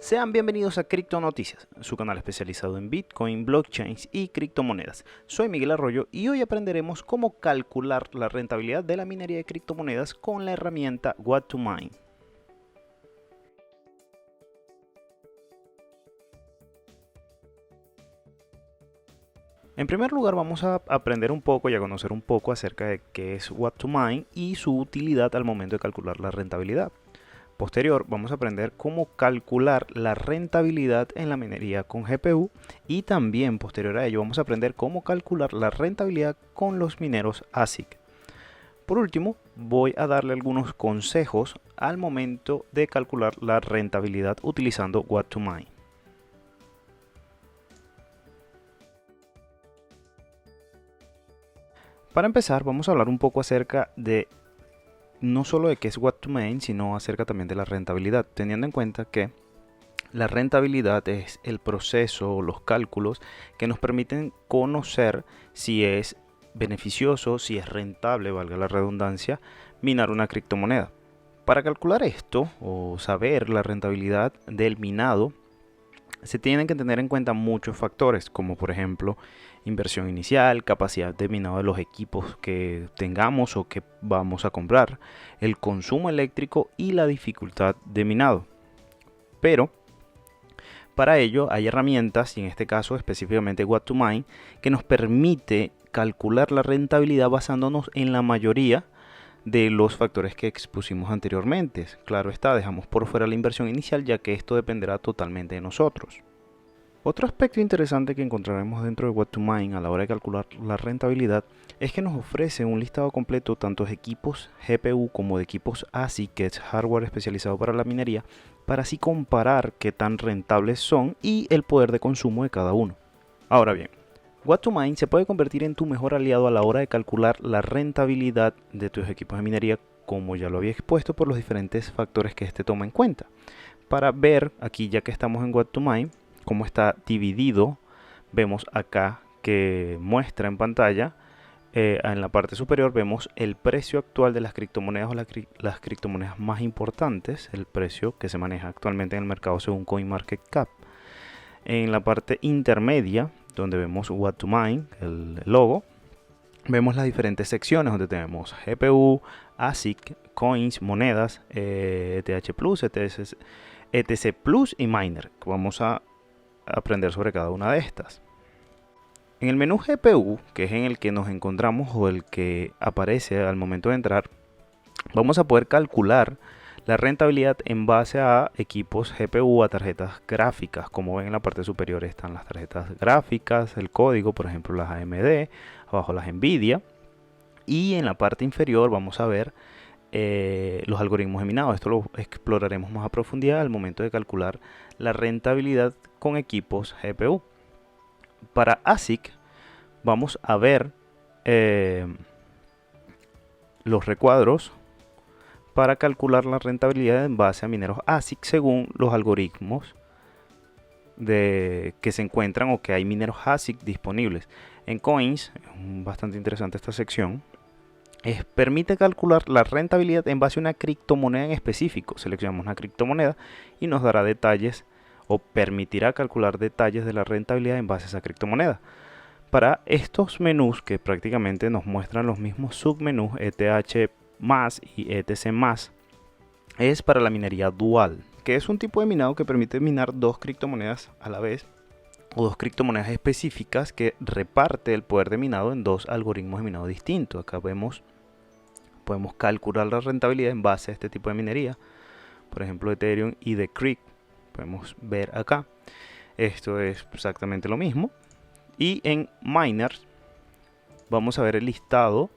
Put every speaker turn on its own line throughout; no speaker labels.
Sean bienvenidos a Cripto Noticias, su canal especializado en Bitcoin, blockchains y criptomonedas. Soy Miguel Arroyo y hoy aprenderemos cómo calcular la rentabilidad de la minería de criptomonedas con la herramienta What2Mine. En primer lugar vamos a aprender un poco y a conocer un poco acerca de qué es What2Mine y su utilidad al momento de calcular la rentabilidad. Posterior vamos a aprender cómo calcular la rentabilidad en la minería con GPU y también posterior a ello vamos a aprender cómo calcular la rentabilidad con los mineros ASIC. Por último, voy a darle algunos consejos al momento de calcular la rentabilidad utilizando What2Mine. Para empezar, vamos a hablar un poco acerca de no solo de qué es What2Mine, sino acerca también de la rentabilidad, teniendo en cuenta que la rentabilidad es el proceso o los cálculos que nos permiten conocer si es beneficioso, si es rentable, valga la redundancia, minar una criptomoneda. Para calcular esto o saber la rentabilidad del minado, se tienen que tener en cuenta muchos factores, como por ejemplo inversión inicial, capacidad de minado de los equipos que tengamos o que vamos a comprar, el consumo eléctrico y la dificultad de minado. Pero para ello hay herramientas, y en este caso específicamente What2Mine, que nos permite calcular la rentabilidad basándonos en la mayoría de los factores que expusimos anteriormente. Claro está, dejamos por fuera la inversión inicial, ya que esto dependerá totalmente de nosotros. Otro aspecto interesante que encontraremos dentro de What2Mine a la hora de calcular la rentabilidad es que nos ofrece un listado completo tanto de equipos GPU como de equipos ASIC, que es hardware especializado para la minería, para así comparar qué tan rentables son y el poder de consumo de cada uno. Ahora bien, What2Mine se puede convertir en tu mejor aliado a la hora de calcular la rentabilidad de tus equipos de minería, como ya lo había expuesto, por los diferentes factores que este toma en cuenta. Para ver aquí, ya que estamos en What2Mine, cómo está dividido, vemos acá que muestra en pantalla, en la parte superior vemos el precio actual de las criptomonedas o las criptomonedas más importantes, el precio que se maneja actualmente en el mercado según CoinMarketCap. En la parte intermedia, donde vemos What2Mine, el logo, vemos las diferentes secciones donde tenemos GPU, ASIC, coins, monedas, ETH Plus, ETC Plus y Miner, que vamos a aprender sobre cada una de estas. En el menú GPU, que es en el que nos encontramos o el que aparece al momento de entrar, vamos a poder calcular la rentabilidad en base a equipos GPU, a tarjetas gráficas. Como ven en la parte superior están las tarjetas gráficas, el código, por ejemplo las AMD, abajo las Nvidia, y en la parte inferior vamos a ver los algoritmos de minado. Esto lo exploraremos más a profundidad al momento de calcular la rentabilidad con equipos GPU. Para ASIC vamos a ver los recuadros para calcular la rentabilidad en base a mineros ASIC según los algoritmos que se encuentran o que hay mineros ASIC disponibles. En Coins, bastante interesante esta sección, permite calcular la rentabilidad en base a una criptomoneda en específico. Seleccionamos una criptomoneda y nos dará detalles o permitirá calcular detalles de la rentabilidad en base a esa criptomoneda. Para estos menús que prácticamente nos muestran los mismos submenús ETH más y ETC más, es para la minería dual, que es un tipo de minado que permite minar dos criptomonedas a la vez o dos criptomonedas específicas que reparte el poder de minado en dos algoritmos de minado distintos. Acá podemos calcular la rentabilidad en base a este tipo de minería, por ejemplo Ethereum y The Creek. Podemos ver acá, esto es exactamente lo mismo. Y en Miners vamos a ver el listado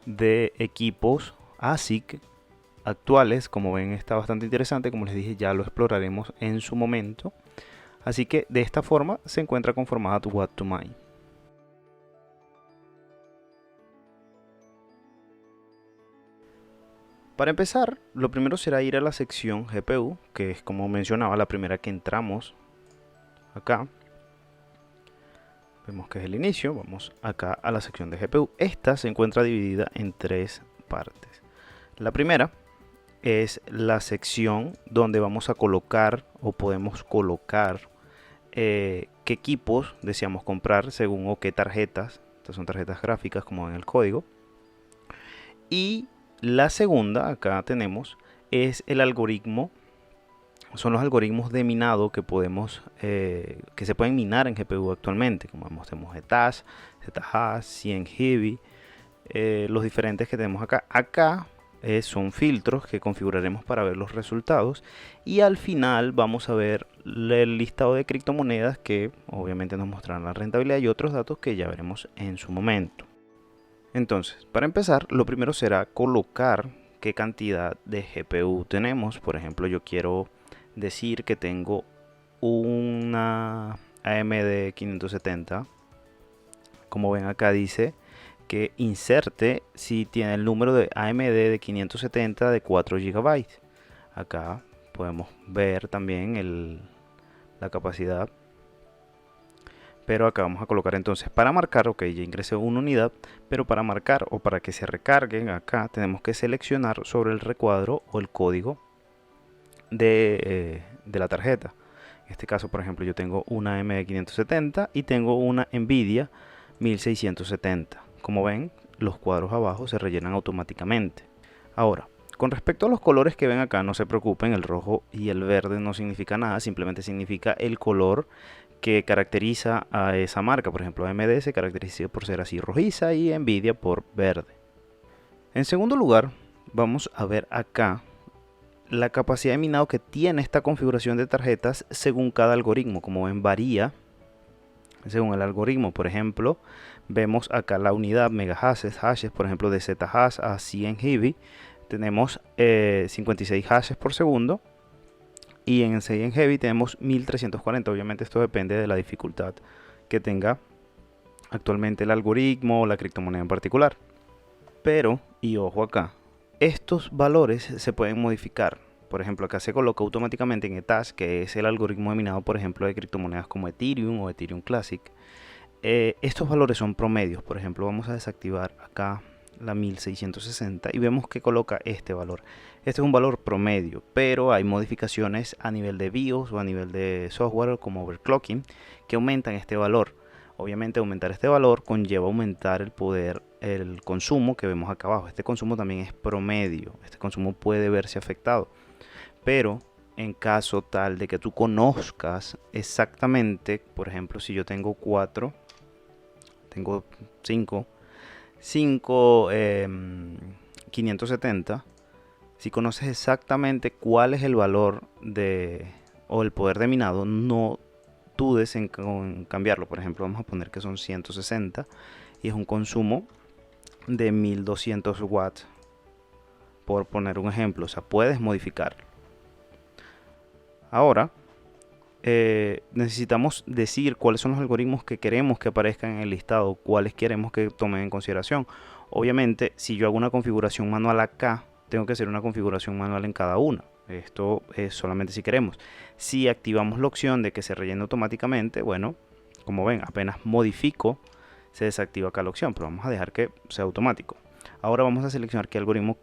de equipos ASIC actuales. Como ven, está bastante interesante. Como les dije, ya lo exploraremos en su momento. Así que de esta forma se encuentra conformada tu What2Mine. Para empezar, lo primero será ir a la sección GPU, que es, como mencionaba, la primera que entramos acá. Vemos que es el inicio. Vamos acá a la sección de GPU. Esta se encuentra dividida en tres partes. La primera es la sección donde vamos a colocar o podemos colocar qué equipos deseamos comprar según o qué tarjetas. Estas son tarjetas gráficas como en el código. Y la segunda, acá tenemos, es el algoritmo. Son los algoritmos de minado que podemos que se pueden minar en GPU actualmente, como tenemos ZHASH, ZHASH, CienHeavy, los diferentes que tenemos acá. Acá son filtros que configuraremos para ver los resultados, y al final vamos a ver el listado de criptomonedas que obviamente nos mostrarán la rentabilidad y otros datos que ya veremos en su momento. Entonces, para empezar, lo primero será colocar qué cantidad de GPU tenemos. Por ejemplo, yo quiero decir que tengo una AMD 570. Como ven, acá dice que inserte si tiene el número de AMD de 570 de 4 GB. Acá podemos ver también la capacidad. Pero acá vamos a colocar entonces para marcar, ok, ya ingresé una unidad, pero para marcar o para que se recarguen acá tenemos que seleccionar sobre el recuadro o el código de la tarjeta. En este caso, por ejemplo, yo tengo una AMD 570 y tengo una Nvidia 1670. Como ven, los cuadros abajo se rellenan automáticamente. Ahora, con respecto a los colores que ven acá, no se preocupen, el rojo y el verde no significa nada, simplemente significa el color que caracteriza a esa marca. Por ejemplo, AMD se caracteriza por ser así rojiza y Nvidia por verde. En segundo lugar, vamos a ver acá la capacidad de minado que tiene esta configuración de tarjetas según cada algoritmo. Como ven, varía según el algoritmo. Por ejemplo, vemos acá la unidad hashes, por ejemplo, de ZHash a CienHeavy tenemos 56 hashes por segundo, y en CienHeavy tenemos 1340. Obviamente esto depende de la dificultad que tenga actualmente el algoritmo o la criptomoneda en particular. Pero, y ojo acá, estos valores se pueden modificar. Por ejemplo, acá se coloca automáticamente en Ethash, que es el algoritmo de minado, por ejemplo, de criptomonedas como Ethereum o Ethereum Classic. Estos valores son promedios. Por ejemplo, vamos a desactivar acá la 1660 y vemos que coloca este valor. Este es un valor promedio, pero hay modificaciones a nivel de BIOS o a nivel de software como overclocking que aumentan este valor. Obviamente aumentar este valor conlleva aumentar el poder, el consumo que vemos acá abajo. Este consumo también es promedio, este consumo puede verse afectado, pero en caso tal de que tú conozcas exactamente, por ejemplo, si yo tengo 5 570, si conoces exactamente cuál es el valor o el poder de minado, no dudes en cambiarlo. Por ejemplo, vamos a poner que son 160 y es un consumo de 1200 watts, por poner un ejemplo. O sea, puedes modificarlo. Ahora necesitamos decir cuáles son los algoritmos que queremos que aparezcan en el listado, cuáles queremos que tomen en consideración. Obviamente, si yo hago una configuración manual acá, tengo que hacer una configuración manual en cada una. Esto es solamente si queremos. Si activamos la opción de que se rellene automáticamente, bueno, como ven, apenas modifico, se desactiva acá la opción, pero vamos a dejar que sea automático. Ahora vamos a seleccionar qué algoritmo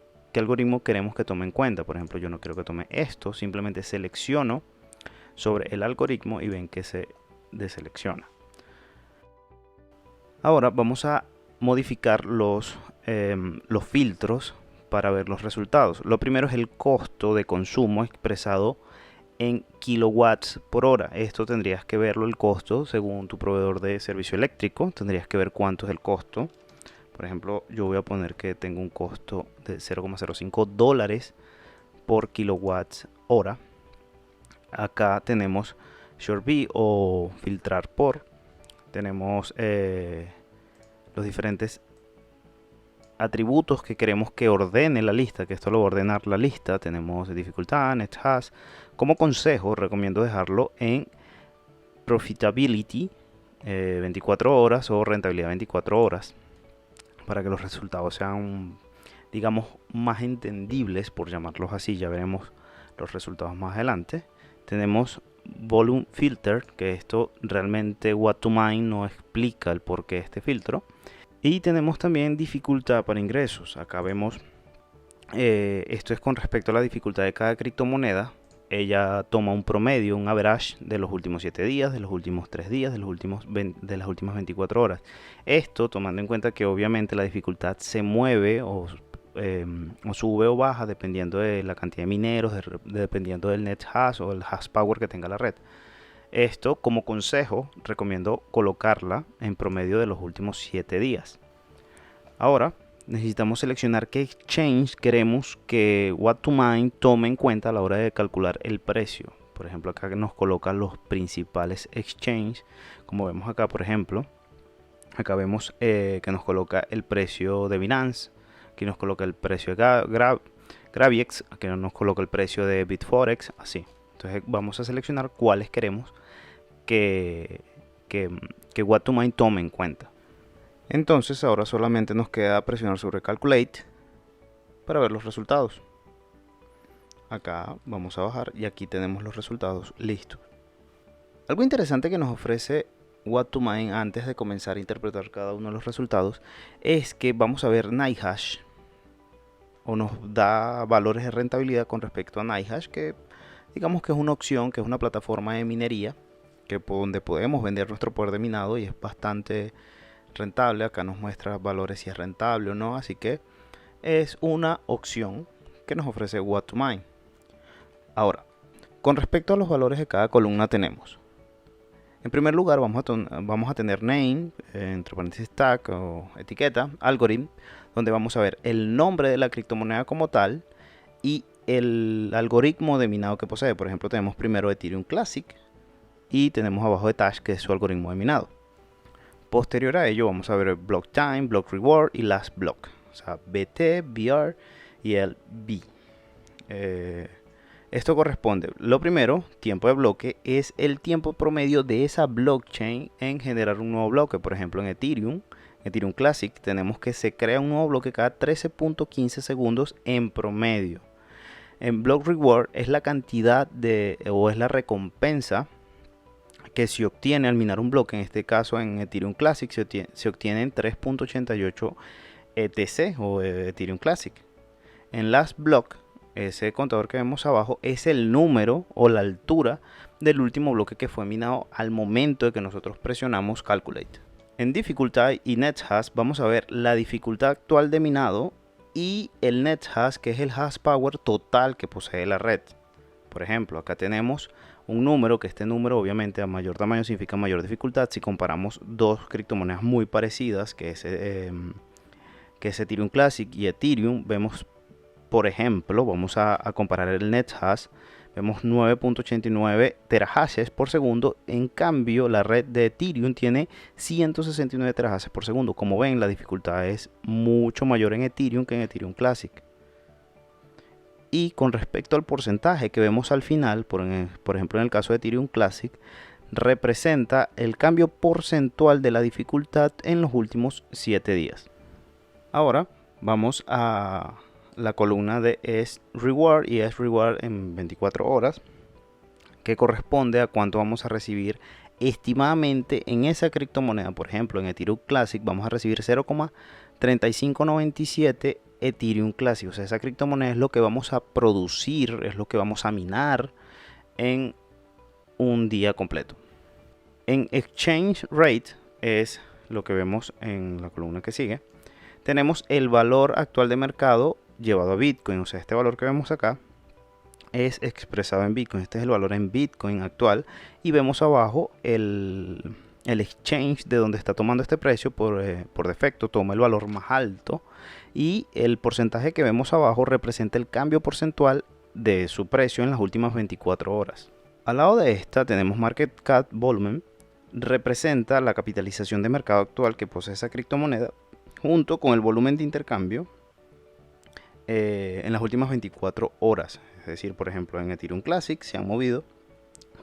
queremos que tome en cuenta. Por ejemplo, yo no quiero que tome esto, simplemente selecciono sobre el algoritmo y ven que se deselecciona. Ahora vamos a modificar los filtros para ver los resultados. Lo primero es el costo de consumo expresado en kilowatts por hora. Esto tendrías que verlo, el costo, según tu proveedor de servicio eléctrico. Tendrías que ver cuánto es el costo. Por ejemplo, yo voy a poner que tengo un costo de $0,05 por kilowatts hora. Acá tenemos SureB o filtrar por. Tenemos los diferentes atributos que queremos que ordene la lista, que esto lo va a ordenar la lista. Tenemos dificultad, NetHash. Como consejo, recomiendo dejarlo en Profitability 24 horas o rentabilidad 24 horas para que los resultados sean, digamos, más entendibles, por llamarlos así. Ya veremos los resultados más adelante. Tenemos Volume Filter, que esto realmente What2Mine no explica el porqué de este filtro. Y tenemos también dificultad para ingresos. Acá vemos Esto es con respecto a la dificultad de cada criptomoneda. Ella toma un promedio, un average de los últimos 7 días, de los últimos 3 días, de las últimas 24 horas. Esto tomando en cuenta que obviamente la dificultad se mueve o sube o baja dependiendo de la cantidad de mineros, dependiendo del net hash o el hash power que tenga la red. Esto, como consejo, recomiendo colocarla en promedio de los últimos 7 días. Ahora necesitamos seleccionar qué exchange queremos que What2Mine tome en cuenta a la hora de calcular el precio. Por ejemplo, acá nos coloca los principales exchanges. Como vemos acá, por ejemplo, acá vemos que nos coloca el precio de Binance. Aquí nos coloca el precio de Graviex. Aquí nos coloca el precio de Bitforex. Así. Entonces vamos a seleccionar cuáles queremos que What2Mine tome en cuenta. Entonces ahora solamente nos queda presionar sobre Calculate para ver los resultados. Acá vamos a bajar y aquí tenemos los resultados listos. Algo interesante que nos ofrece What2Mine antes de comenzar a interpretar cada uno de los resultados es que vamos a ver NiceHash, o nos da valores de rentabilidad con respecto a NiceHash, que digamos que es una opción, que es una plataforma de minería donde podemos vender nuestro poder de minado y es bastante rentable. Acá nos muestra valores si es rentable o no, así que es una opción que nos ofrece What2Mine. Ahora, con respecto a los valores de cada columna tenemos, en primer lugar vamos a tener name, entre paréntesis tag o etiqueta, algorithm, donde vamos a ver el nombre de la criptomoneda como tal y el algoritmo de minado que posee. Por ejemplo, tenemos primero Ethereum Classic y tenemos abajo Dash, que es su algoritmo de minado. Posterior a ello vamos a ver Block Time, Block Reward y Last Block, o sea, BT, BR y el B. Esto corresponde, lo primero, tiempo de bloque, es el tiempo promedio de esa blockchain en generar un nuevo bloque. Por ejemplo, en Ethereum Classic tenemos que se crea un nuevo bloque cada 13.15 segundos en promedio. En Block Reward es la cantidad o es la recompensa que se obtiene al minar un bloque. En este caso en Ethereum Classic se obtienen 3.88 ETC o Ethereum Classic. En Last Block, ese contador que vemos abajo es el número o la altura del último bloque que fue minado al momento de que nosotros presionamos Calculate. En dificultad y NetHash vamos a ver la dificultad actual de minado y el NetHash, que es el hash power total que posee la red. Por ejemplo, acá tenemos un número, que este número obviamente a mayor tamaño significa mayor dificultad. Si comparamos dos criptomonedas muy parecidas, que es Ethereum Classic y Ethereum, vemos, por ejemplo, vamos a comparar el NetHash, vemos 9.89 terahashes por segundo. En cambio, la red de Ethereum tiene 169 terahashes por segundo. Como ven, la dificultad es mucho mayor en Ethereum que en Ethereum Classic. Y con respecto al porcentaje que vemos al final, por ejemplo en el caso de Ethereum Classic, representa el cambio porcentual de la dificultad en los últimos 7 días. Ahora vamos a la columna de S-Reward y S-Reward en 24 horas, que corresponde a cuánto vamos a recibir estimadamente en esa criptomoneda. Por ejemplo, en Ethereum Classic vamos a recibir 0,3597 Ethereum Classic. O sea, esa criptomoneda es lo que vamos a producir, es lo que vamos a minar en un día completo. En Exchange Rate, es lo que vemos en la columna que sigue, tenemos el valor actual de mercado llevado a Bitcoin. O sea, este valor que vemos acá es expresado en Bitcoin. Este es el valor en Bitcoin actual. Y vemos abajo el exchange de donde está tomando este precio. Por defecto toma el valor más alto. Y el porcentaje que vemos abajo representa el cambio porcentual de su precio en las últimas 24 horas. Al lado de esta tenemos Market Cap Volume. Representa la capitalización de mercado actual que posee esa criptomoneda, junto con el volumen de intercambio en las últimas 24 horas. Es decir, por ejemplo, en Ethereum Classic se han movido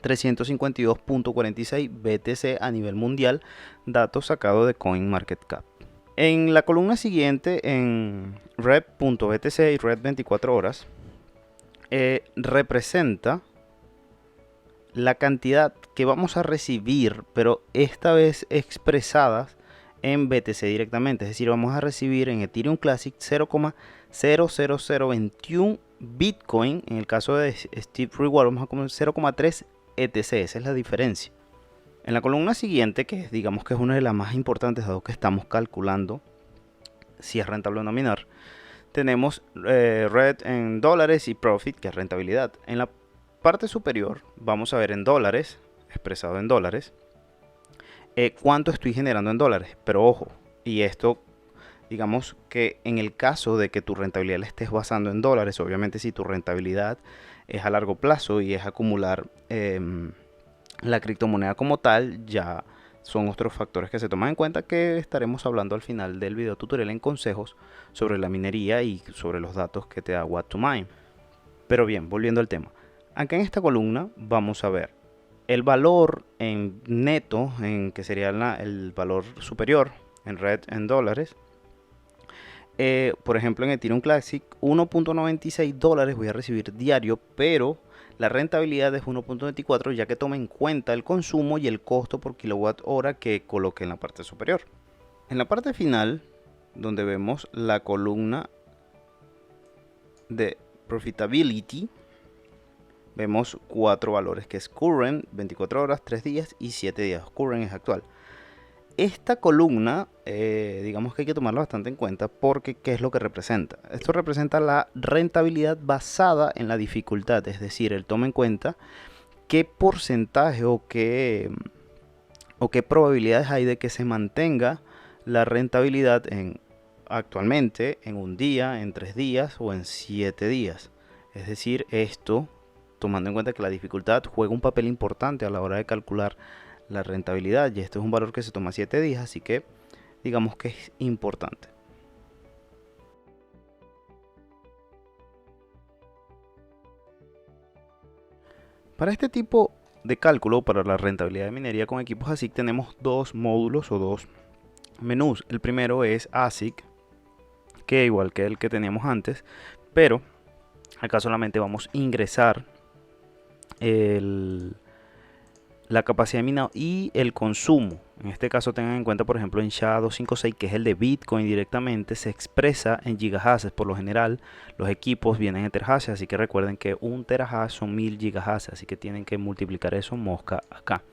352.46 BTC a nivel mundial, datos sacados de CoinMarketCap. En la columna siguiente, en Rep.BTC y Red 24 horas, representa la cantidad que vamos a recibir, pero esta vez expresadas en BTC directamente, es decir, vamos a recibir en Ethereum Classic 0,00021 Bitcoin. En el caso de Steve Reward vamos a comer 0,3 ETC, esa es la diferencia. En la columna siguiente, que digamos que es una de las más importantes dado que estamos calculando si es rentable o no minar, tenemos Red en dólares y Profit, que es rentabilidad. En la parte superior vamos a ver en dólares, expresado en dólares, cuánto estoy generando en dólares. Pero ojo, y esto digamos que en el caso de que tu rentabilidad la estés basando en dólares, obviamente si tu rentabilidad es a largo plazo y es acumular la criptomoneda como tal, ya son otros factores que se toman en cuenta, que estaremos hablando al final del video tutorial en consejos sobre la minería y sobre los datos que te da What2Mine. Pero bien, volviendo al tema, acá en esta columna vamos a ver el valor en neto, en que sería el valor superior en red en dólares. Por ejemplo, en Ethereum Classic 1.96 dólares voy a recibir diario, pero la rentabilidad es 1.24, ya que toma en cuenta el consumo y el costo por kilowatt hora que coloqué en la parte superior. En la parte final, donde vemos la columna de Profitability, vemos 4 valores, que es Current, 24 horas, 3 días y 7 días. Current es actual. Esta columna, digamos que hay que tomarla bastante en cuenta, porque ¿qué es lo que representa? Esto representa la rentabilidad basada en la dificultad, es decir, él toma en cuenta qué porcentaje o qué probabilidades hay de que se mantenga la rentabilidad actualmente en un día, en 3 días o en 7 días. Es decir, esto tomando en cuenta que la dificultad juega un papel importante a la hora de calcular la rentabilidad, y esto es un valor que se toma 7 días, así que digamos que es importante. Para este tipo de cálculo, para la rentabilidad de minería con equipos ASIC, tenemos dos módulos o dos menús. El primero es ASIC, que igual que el que teníamos antes, pero acá solamente vamos a ingresar la capacidad de minado y el consumo. En este caso tengan en cuenta, por ejemplo, en SHA-256, que es el de Bitcoin directamente, se expresa en gigahashes. Por lo general, los equipos vienen en terahashes, así que recuerden que un terahash son 1000 gigahashes, así que tienen que multiplicar eso mosca acá.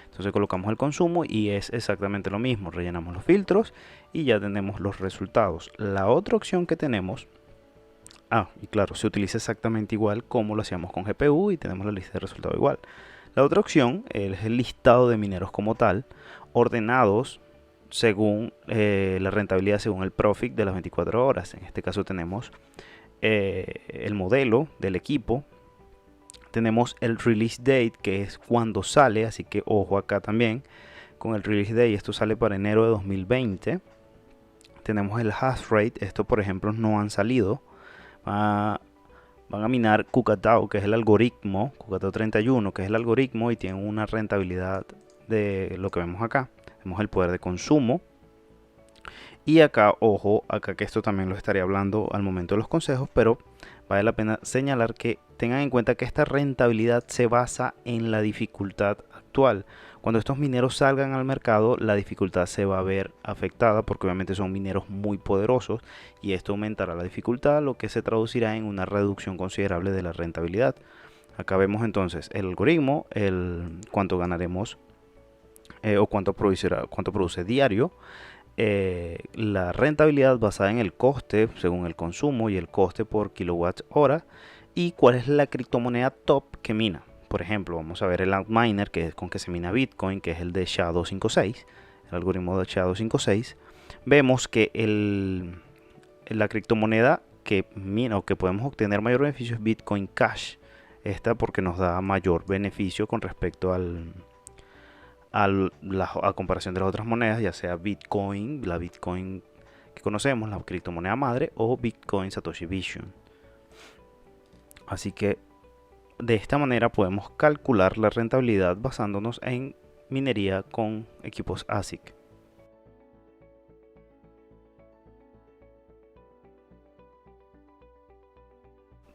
Entonces colocamos el consumo y es exactamente lo mismo. Rellenamos los filtros y ya tenemos los resultados. La otra opción que tenemos, y claro, se utiliza exactamente igual como lo hacíamos con GPU y tenemos la lista de resultados igual. La otra opción es el listado de mineros como tal, ordenados según la rentabilidad, según el profit de las 24 horas. En este caso tenemos el modelo del equipo, tenemos el release date, que es cuando sale, así que ojo acá también con el release date. Esto sale para enero de 2020. Tenemos el hash rate, esto por ejemplo no han salido. Van a minar Cucatao, que es el algoritmo, Cucatao 31, que es el algoritmo, y tienen una rentabilidad de lo que vemos acá. Vemos el poder de consumo. Y acá, ojo, acá que esto también lo estaré hablando al momento de los consejos, pero vale la pena señalar que tengan en cuenta que esta rentabilidad se basa en la dificultad actual. Cuando estos mineros salgan al mercado, la dificultad se va a ver afectada, porque obviamente son mineros muy poderosos y esto aumentará la dificultad, lo que se traducirá en una reducción considerable de la rentabilidad. Acá vemos entonces el algoritmo, cuánto ganaremos o cuánto produce diario. La rentabilidad basada en el coste según el consumo y el coste por kilowatt hora, y cuál es la criptomoneda top que mina. Por ejemplo, vamos a ver el Antminer, que es con que se mina Bitcoin, que es el de SHA-256, el algoritmo de SHA-256. Vemos que la criptomoneda que mina o que podemos obtener mayor beneficio es Bitcoin Cash. Esta porque nos da mayor beneficio con respecto a comparación de las otras monedas, ya sea Bitcoin, la Bitcoin que conocemos, la criptomoneda madre, o Bitcoin Satoshi Vision. Así que de esta manera podemos calcular la rentabilidad basándonos en minería con equipos ASIC.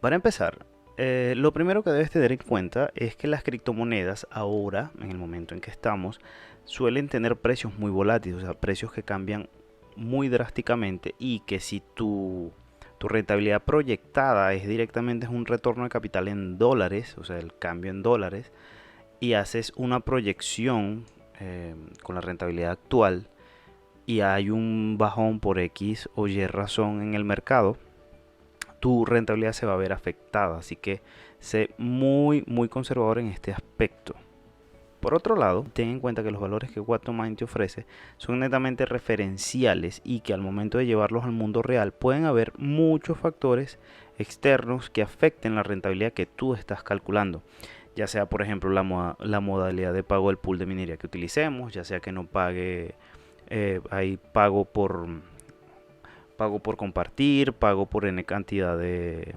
Para empezar, Lo primero que debes tener en cuenta es que las criptomonedas ahora, en el momento en que estamos, suelen tener precios muy volátiles, o sea, precios que cambian muy drásticamente y que si tu rentabilidad proyectada es directamente un retorno de capital en dólares, o sea, el cambio en dólares, y haces una proyección con la rentabilidad actual y hay un bajón por X o Y razón en el mercado, tu rentabilidad se va a ver afectada. Así que sé muy conservador en este aspecto. Por otro lado, ten en cuenta que los valores que Web2Mind te ofrece son netamente referenciales y que al momento de llevarlos al mundo real pueden haber muchos factores externos que afecten la rentabilidad que tú estás calculando. Ya sea, por ejemplo, la modalidad de pago del pool de minería que utilicemos, ya sea que no pague, hay pago por compartir, pago por N cantidad de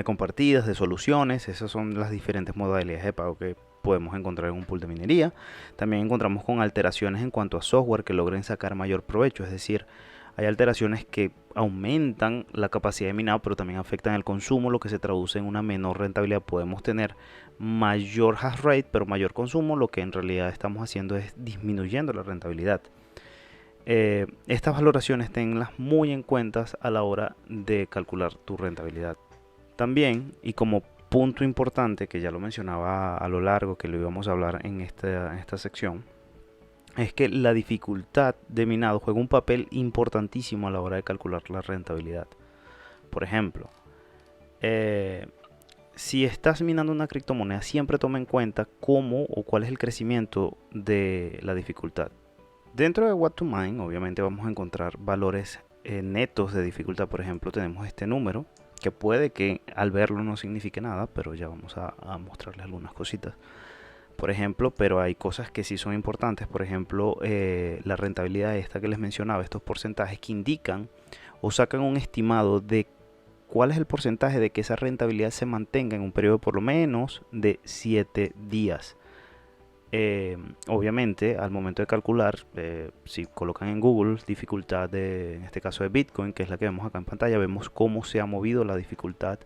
compartidas, de soluciones. Esas son las diferentes modalidades de pago que podemos encontrar en un pool de minería. También encontramos con alteraciones en cuanto a software que logren sacar mayor provecho, es decir, hay alteraciones que aumentan la capacidad de minado, pero también afectan el consumo, lo que se traduce en una menor rentabilidad. Podemos tener mayor hash rate, pero mayor consumo, lo que en realidad estamos haciendo es disminuyendo la rentabilidad. Estas valoraciones tenlas muy en cuenta a la hora de calcular tu rentabilidad. También, y como punto importante que ya lo mencionaba a lo largo, que lo íbamos a hablar en esta sección, es que la dificultad de minado juega un papel importantísimo a la hora de calcular la rentabilidad. Por ejemplo, si estás minando una criptomoneda, siempre toma en cuenta cómo o cuál es el crecimiento de la dificultad. Dentro de What2Mine, obviamente vamos a encontrar valores netos de dificultad. Por ejemplo, tenemos este número, que puede que al verlo no signifique nada, pero ya vamos a mostrarles algunas cositas. Por ejemplo, pero hay cosas que sí son importantes. Por ejemplo, la rentabilidad esta que les mencionaba, estos porcentajes que indican o sacan un estimado de cuál es el porcentaje de que esa rentabilidad se mantenga en un periodo por lo menos de 7 días. Obviamente, al momento de calcular, si colocan en Google dificultad en este caso de Bitcoin, que es la que vemos acá en pantalla, vemos cómo se ha movido la dificultad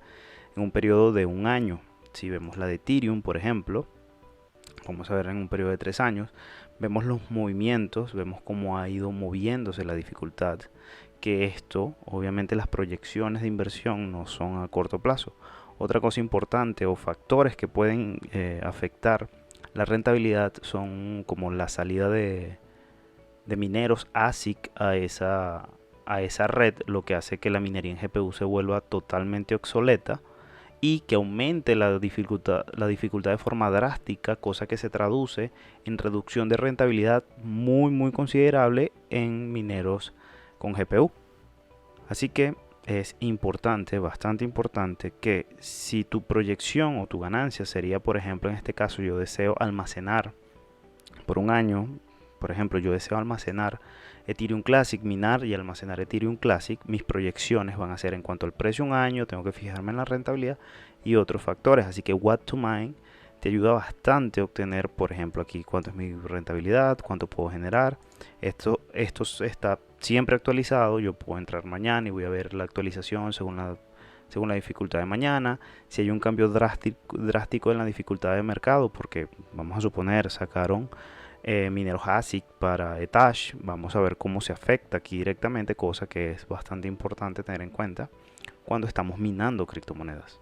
en un periodo de un año. Si vemos la de Ethereum, por ejemplo, vamos a ver en un periodo de 3 años, vemos los movimientos, vemos cómo ha ido moviéndose la dificultad, que esto, obviamente las proyecciones de inversión no son a corto plazo. Otra cosa importante o factores que pueden afectar la rentabilidad son como la salida de mineros ASIC a esa red, lo que hace que la minería en GPU se vuelva totalmente obsoleta y que aumente la dificultad de forma drástica, cosa que se traduce en reducción de rentabilidad muy considerable en mineros con GPU. Así que es importante, bastante importante, que si tu proyección o tu ganancia sería, por ejemplo, en este caso yo deseo almacenar por un año, por ejemplo, yo deseo almacenar Ethereum Classic, minar y almacenar Ethereum Classic, mis proyecciones van a ser en cuanto al precio un año, tengo que fijarme en la rentabilidad y otros factores. Así que What2Mine te ayuda bastante a obtener, por ejemplo, aquí cuánto es mi rentabilidad, cuánto puedo generar. Esto está siempre actualizado. Yo puedo entrar mañana y voy a ver la actualización según la dificultad de mañana. Si hay un cambio drástico en la dificultad de mercado, porque vamos a suponer sacaron mineros ASIC para Etash, vamos a ver cómo se afecta aquí directamente, cosa que es bastante importante tener en cuenta cuando estamos minando criptomonedas.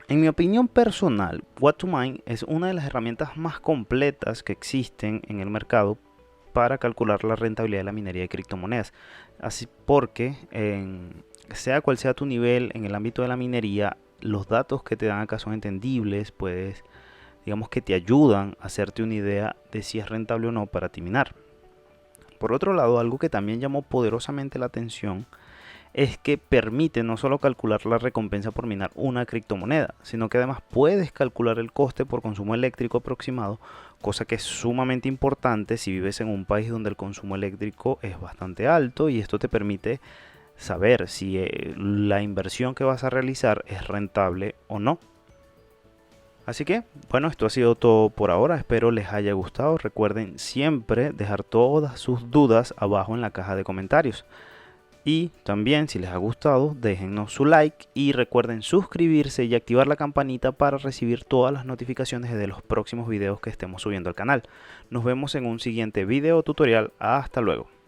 En mi opinión personal, What2Mine es una de las herramientas más completas que existen en el mercado para calcular la rentabilidad de la minería de criptomonedas. Así porque, sea cual sea tu nivel en el ámbito de la minería, los datos que te dan acá son entendibles, pues digamos que te ayudan a hacerte una idea de si es rentable o no para ti minar. Por otro lado, algo que también llamó poderosamente la atención es que permite no solo calcular la recompensa por minar una criptomoneda, sino que además puedes calcular el coste por consumo eléctrico aproximado, cosa que es sumamente importante si vives en un país donde el consumo eléctrico es bastante alto, y esto te permite saber si la inversión que vas a realizar es rentable o no. Así que, bueno, esto ha sido todo por ahora, espero les haya gustado. Recuerden siempre dejar todas sus dudas abajo en la caja de comentarios. Y también, si les ha gustado, déjennos su like y recuerden suscribirse y activar la campanita para recibir todas las notificaciones de los próximos videos que estemos subiendo al canal. Nos vemos en un siguiente video tutorial. Hasta luego.